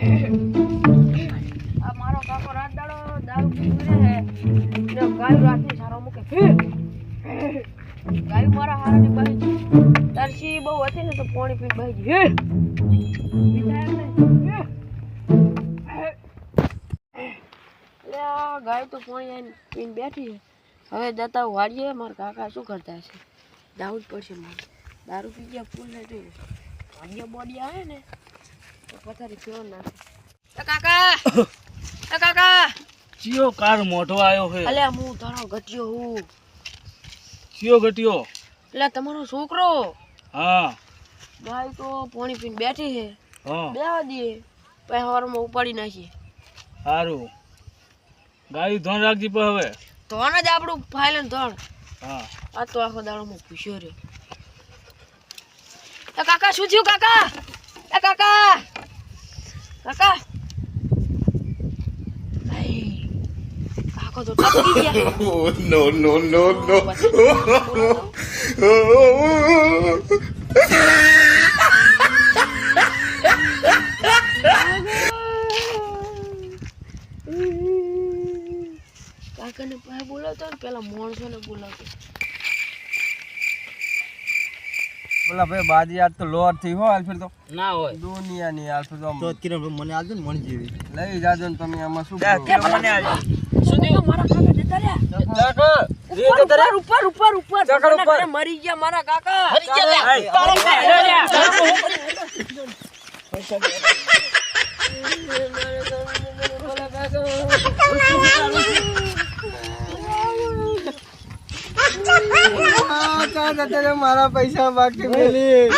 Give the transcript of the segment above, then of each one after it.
આ મારો કાકો રાત દાડો દારૂ પીવે હે ને ગાયું રાતે સારો મૂકે ગાયું મારા હારાની બહી તરસી બહુ હતી ને તો પાણી પીને બહી ગઈ ગાય તો પાણી આવીને પીને બેઠી છે હવે જતા વાળીએ મારા કાકા શું કરતા હશે દાવું જ પડશે મારે દારૂ પી ગયા ફૂલ ને જોયું વાળીએ બોડી આવે ને તો પથારી ફેરો નાખે કાકા ચિયો કાર મોઢો આયો હે અલે હું તારો ગટિયો હું ચિયો ગટિયો એટલે તમારો છોકરો હા ગાય તો પાણી પીને બેઠી છે હા બેવા દે પછી હવારમાં ઉપાડી નાખીએ સારું ગાયું ધોન રાખજી પણ હવે ધોન જ આપણું ફાઇલ ધોન હા આ તો આખો દાડો હું પૂછ્યો રે એ કાકા શું થયું કાકા એ કાકા કાકા કાકો તો ટપકી ગયા no, no, no, no. કાકાને પાસે બોલાવતો ને પેલા માણસોને બોલાવતો બોલા ભાઈ બાજી આજ તો લોર થી હો હાલ ફિર તો ના હોય દુનિયા ની હાલ ફિર તો કિરણ મને આલજો ને મણ જેવી લઈ જાજો ને તમે આમાં શું મને આજો સુધી મારા કાકા જતા રહ્યા ઉપર ઉપર ઉપર ઉપર મરી ગયા મારા કાકા મારા પૈસા બાકી મેલી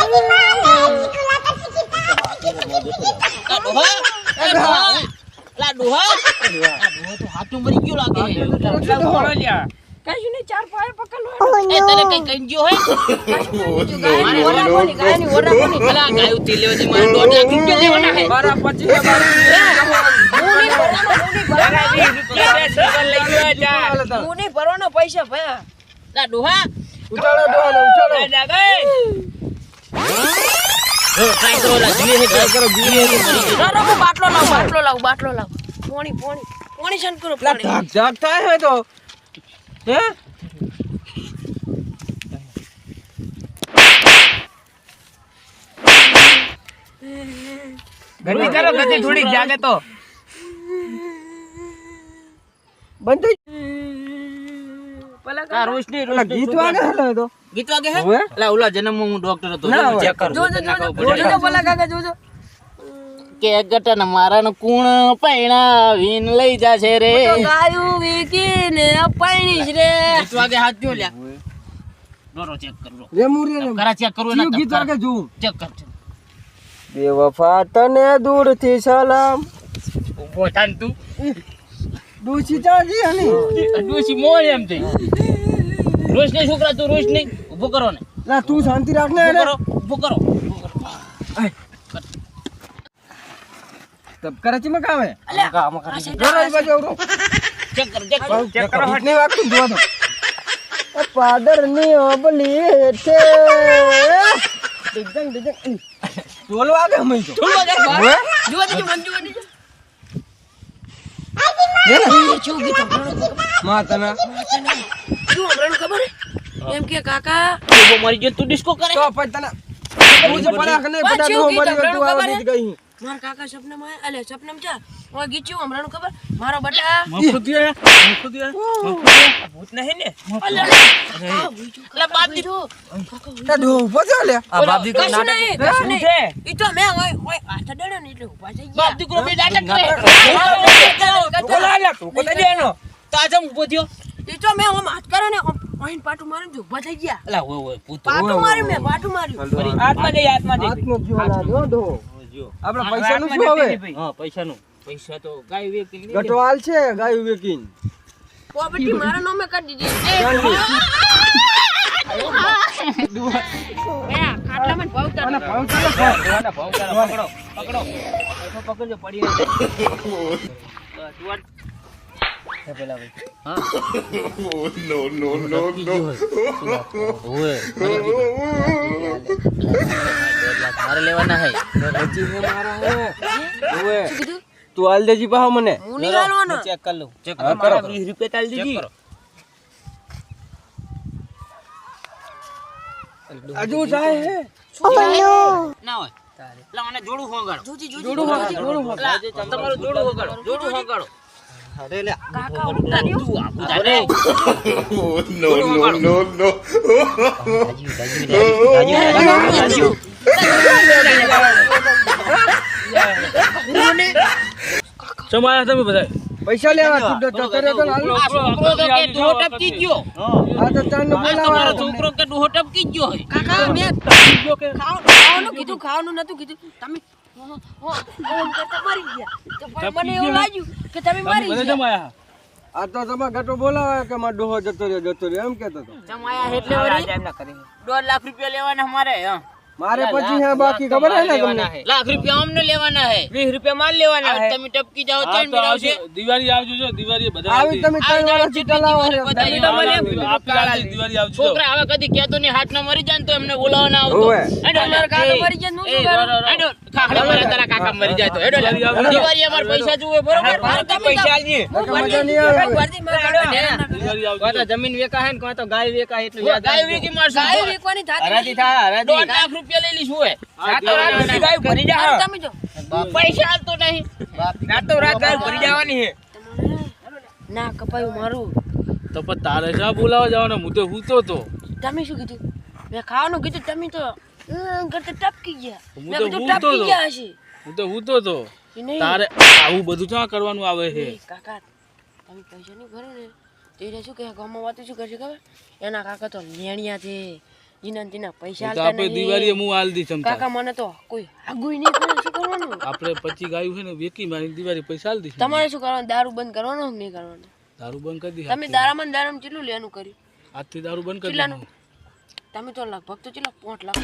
કઈ ને ચાર પાય પકડ લો No, મારા પછી મુની ભરવાનો પૈસા ભયા ઉઠાડો ડોહાને ઉઠાડો બાટલો લાવ પોણી શાંત કરો પોણી જાગ થાય હે તો હે ગતિ કરો ગતિ થોડીક જાગે તો બંધ થઈ પેલા રોશની ગીત વાગે હે તો ગીત વાગે હે હવે એટલે ઓલા જન્મમાં હું ડોક્ટર હતો ચેક કર જોજો પેલા કાકા જોજો કે ગટન મારાનો કુણ પૈણા વીન લઈ જાશે રે ગાયું વીકીને પૈણીશ રે ગીત વાગે હાથ જો લ્યા ડોરો ચેક કરો રે મુરી રે કરા ચેક કરવું જીવ ગીત વાગે જો ચેક કર બેવફા તને દૂરથી સલામ ઉભો થાન તું દૂસી ચાજી હની ડોસી મોય એમ થઈ રોશની છોકરા તું રોશની ઉભો કરો ને લા તું શાંતિ રાખ ને ઉભો કરો તબ કરાચી માં કાવે અલ્યા રોજ બાજુ રો ચેક કરો ની વાત તું જોવા દો એ પાદર ની ઓબલી હેઠે દિજંગ ટોલ વાગે હમે તો જોવા દેજો મંજુ વડી જો ગીત માતના શું હમણાં ખબર હે એમ કે કાકા ઉભો મરી ગયો તું ડિસ્કો કરે તો પછી તને પૂછ પડા કે નહીં પડા નો મરી ગયો તું આવા દીધ ગઈ મારા કાકા સપનામાં અલે સપનામાં જા ઓય ગીચ્યું હમણાં ખબર મારો બટા ભૂત નહીં ને અલે બાપજી તા ઢો ઉભો છે લે આ બાપજી તો નાટક છે ઈ તો મે ઓય આઠ ડેડો ને એટલે ઉભા થઈ ગયા બાપ દીકરો બે નાટક કરે બોલા લે તું કોને દેનો તાજમ ઉભો થયો ઈ તો મે ઓમ હાથ કરે ને ઓઈન પાટું મારીને ઉભા થઈ ગયા અલા ઓય ભૂત પાટું માર્યું મે પાટું માર્યું હાથમાં દે હાથનો જીવાલા જો ઢો આપણે પૈસાનું શું હવે હા પૈસાનું પૈસા તો ગાય વેચી ગટવાલ છે ગાયું વેકીન પોપટી મારા નામે કરી દીધી ખાટલામાં ભાવતા અને ભાવતા પકડો પકડજો પડી રહે પેલા ભાઈ હા no, no, no, no. ઓય મારે લેવાના હે પછી મારા હે શું કીધું? તું હાલ દેજી પાહો મને હું નહીં હાલવાનો. ચેક કરી લઉં ચેક હા, કરો. 20 રૂપિયા તાલ દીધી હજુ થાય હે ના હોય લા મને જોડું હોંગાડો જોજી, જોજી, જોડું જોજી. લા, તમારું જોડું હોંગાડો જોડું હોંગાડો અરે લે કાકા ઉતાર્યો. તું આપું તારે Oh, no, no, no, no. સમાયા તમે બધા પૈસા લેવા તું તો કરે તો હાલ આ છોકરો તો કે ડોહો ટપકી ગયો આ તો તને આ તમારો બોલાવા છોકરો કે ડોહો ટપકી ગયો હોય કાકા મેં ખાવાનું કીધું, ખાવાનું નતું કીધું. તમે ઓમ કરતા મરી ગયા. તો પણ મને એવું લાગ્યું કે તમે મરી બધા ગયા. જમાયા આ તો તમે ગટો બોલાવા કે મારો ડોહો જતો રહ્યો એમ કેતો તો જમાયા એટલે વળી 1.5 લાખ રૂપિયા લેવાના અમારે હા મારે પછી હે બાકી ખબર હે ને તમને લાખ રૂપિયા અમને લેવાના હે 20 રૂપિયા માલ લેવાના હે તમે ટપકી જાઓ હા ત્રણ તો મેળવશે આવજો દિવાળી આવજો જો દિવાળી બધા આવી તમે ત્રણ વર્ષથી ચલાવો છો બધાય આપી દિવાળી આવજો છોકરા હવે કદી કેતો ની હાથ ના મરી જાય ને તો એમને બોલાવવાના આવતો હોવે. હેડો તમારા કાકા મરી જાય ને હું શું કરું? હેડો ખાખડા મારે તારા કાકા મરી જાય તો હેડો દિવાળી અમાર પૈસા જુએ બરોબર પૈસા આલજે મજા નહીં આવે ભરતી મારા કાકા ને. દિવાળી આવજો જમીન વેકા હે ને કોઈ તો ગાય વેકા એટલું યાદ ગાય વેકી મારશું ગાય વેચવાની થાતી હરાજી થા હરાજી 1.5 લાખ રૂપિયા લઈ લીશું હે રાતો રાત ગાય ભરી જા હારું તમે જો. પૈસા આલતો નહીં રાતો રાત ગાય ભરી જવાની હે ના કપાયું મારું. તો પણ તારે શા બોલાવા જવાનો હું તો હૂતો તો તમે શું કીધું? મેં ખાવાનું કીધું તમે તો કરતા ટપકી ગયા. હું મેં તો કીધું ઊંઘતો ટપકી હતો. ગયા હશે. હું તો હૂતો તો એ નહીં. તારે આવું બધું ક્યાં કરવાનું આવે છે એ કાકા તમે પૈસા નહીં ભરો ને તેને શું કહે ગામમાં વાતું શું કરશે ખબર? એના કાકા તો લેણિયા છે જીના તેના પૈસા તો આલતા આપણે દિવાળીએ નહીં. હું હાલ દી ક્ષમતા કાકા મને તો કોઈ આગુય નહીં કરે. શું કરવાનું? આપણે 25 ગાયું છે ને વેકી મારી દિવાળી પૈસા હાલ દઈશું તમારે શું કરવાનું? દારૂ બંધ કરવાનો કે નહીં કરવાનો? દારૂ બંધ કરી દી તમે દારામાં ને દારામાં કેટલું લેવાનું કર્યું? આજથી દારૂ બંધ કરી કેટલાનું? દીધું તમે તો લગભગ તો કેટલા 5 લાખ.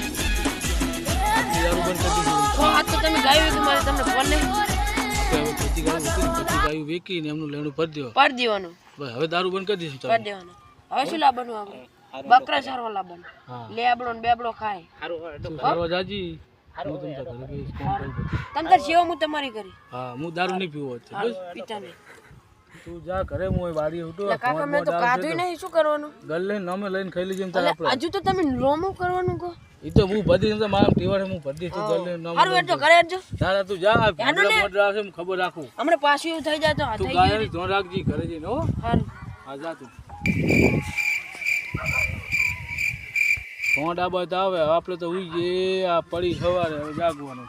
આજથી દારૂ બંધ કરી દીધું તો આજ તો તમે ગાય વેચી મારે તમને ફોન નહીં આપણે હવે 25 ગાયું વેચી 25 ગાયું વેકીને એમનું લેણું ભરી દેવા પાડી દેવાનું. બસ હવે દારૂ બંધ કરી દઈશું પાડી ચાલો દેવાનું. હવે શું લાવવાનું? આપણે બકરા સારવા લાવવાનું. હા લેબડો ને બેબડો ખાય. તું ફરવા જાજી હું તમ તાર ઘરે બેસીશ, કોણ કરું બધું. તમ તાર સેવા હું તમારી કરી. હા હું દારૂ નહીં પીવો બસ પિતા નહીં. તું જા ઘરે હું અહીં વાડીએ ઉઠો એટલે કાકા મેં તો કાધું નહીં. શું કરવાનું? ગલ લઈને નામે લઈને ખાઈ લેજે એમ તારે એટલે આપણે હજુ તો તમે લોમું કરવાનું કહો. એ તો હું બધી એમ તો મારા ટીવાડે હું ભરી તું ગલ લઈને નામે સારું લઈને એટલે ઘરે આવજો. તારા તું જા હેડો ને. મોઢ રાખે એમ ખબર રાખું હમણાં પાછું એવું થઈ જાય તો આ તું થઈ ગયું. ગાયની ધોન રાખજી ઘરે જઈને હો સારું. હા જા તું ફોન આબાદ આવે આપણે તો ઉઈ જે આ પડી સવારે હવે જાગવાનું